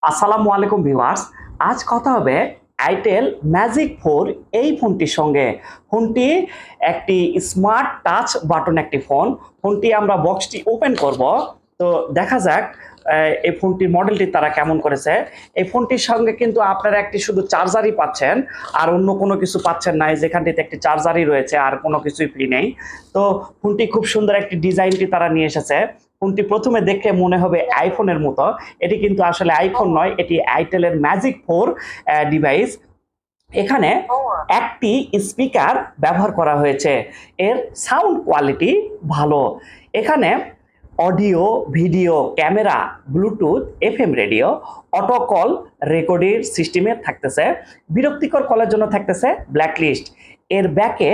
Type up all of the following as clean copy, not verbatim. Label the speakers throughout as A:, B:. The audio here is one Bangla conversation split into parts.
A: আসসালামু আলাইকুম ভিউয়ার্স। আজ কথা হবে আইটেল ম্যাজিক 4 এই ফোনটির সঙ্গে। ফোনটি একটি স্মার্ট টাচ বাটন একটি ফোন। ফোনটি আমরা বক্সটি ওপেন করব, তো দেখা যাক এই ফোনটির মডেলটি তারা কেমন করেছে। এই ফোনটির সঙ্গে কিন্তু আপনারা একটি শুধু চার্জারই পাচ্ছেন, আর অন্য কোনো কিছু পাচ্ছেন না। যেখানটিতে একটি চার্জারই রয়েছে, আর কোনো কিছুই ফ্রি নেই। তো ফোনটি খুব সুন্দর একটি ডিজাইনটি তারা নিয়ে এসেছে। ফোনটি প্রথমে দেখে মনে হবে আইফোনের মতো, এটি কিন্তু আসলে আইফোন নয়, এটি আইটেলের ম্যাজিক 4 ডিভাইস। এখানে একটি স্পিকার ব্যবহার করা হয়েছে, এর সাউন্ড কোয়ালিটি ভালো। এখানে audio, video, camera, Bluetooth, FM radio, auto call recording সিস্টেমে থাকতেছে। বিরক্তিকর কলের জন্য থাকতেছে ব্ল্যাকলিস্ট। এর ব্যাকে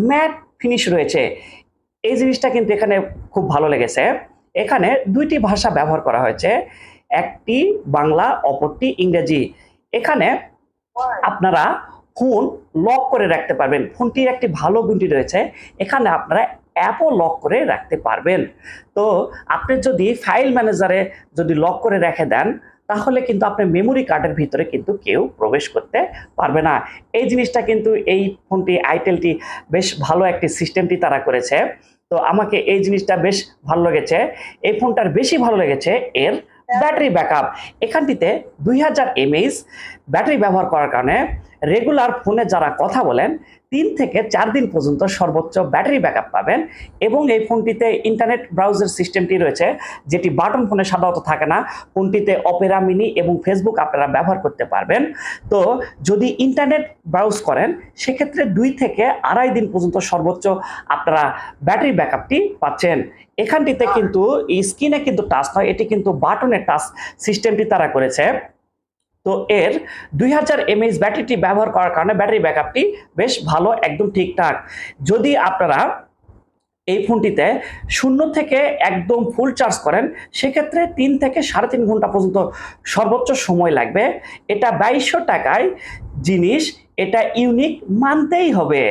A: ম্যাট ফিনিশ রয়েছে, এই জিনিসটা কিন্তু এখানে খুব ভালো লেগেছে। এখানে দুইটি ভাষা ব্যবহার করা হয়েছে, একটি বাংলা, অপরটি ইংরেজি। এখানে আপনারা ফোন লক করে রাখতে পারবেন। ফোনটির একটি ভালো গুণটি রয়েছে, এখানে আপনারা অ্যাপও লক করে রাখতে পারবেন। তো আপনি যদি ফাইল ম্যানেজারে যদি লক করে রেখে দেন, তাহলে কিন্তু আপনার মেমোরি কার্ডের ভিতরে কিন্তু কেউ প্রবেশ করতে পারবে না। এই জিনিসটা কিন্তু এই ফোনটি আইটেলটি বেশ ভালো একটি সিস্টেমটি তারা করেছে। তো আমাকে এই জিনিসটা বেশ ভালো লেগেছে। এই ফোনটার বেশি ভালো লেগেছে এর ব্যাটারি ব্যাকআপ। এখানটিতে 2000 এমএইচ ব্যাটারি ব্যবহার করার কারণে রেগুলার ফোনে যারা কথা বলেন 3 থেকে 4 দিন পর্যন্ত সর্বোচ্চ ব্যাটারি ব্যাকআপ পাবেন। এবং এই ফোনটিতে ইন্টারনেট ব্রাউজার সিস্টেমটি রয়েছে, যেটি বাটন ফোনে সাধারণত থাকে না। ফোনটিতে অপেরা মিনি এবং ফেসবুক আপনারা ব্যবহার করতে পারবেন। তো যদি ইন্টারনেট ব্রাউজ করেন, সেক্ষেত্রে 2 থেকে 2.5 দিন পর্যন্ত সর্বোচ্চ আপনারা ব্যাটারি ব্যাকআপটি পাচ্ছেন। এখানটিতে কিন্তু স্ক্রিনে কিন্তু টাচ নয়, এটি কিন্তু বাটনের টাচ সিস্টেমটি তারা করেছে। তো এর 2000 এমএইচ ব্যাটারিটি ব্যবহার করার কারণে ব্যাটারি ব্যাকআপটি বেশ ভালো, একদম ঠিকঠাক। যদি আপনারা এই ফোনটিতে 0 থেকে একদম ফুল চার্জ করেন, সেক্ষেত্রে 3 থেকে 3.5 ঘন্টা পর্যন্ত সর্বোচ্চ সময় লাগবে। এটা 2200 টাকায় জিনিস, এটা ইউনিক মানতেই হবে।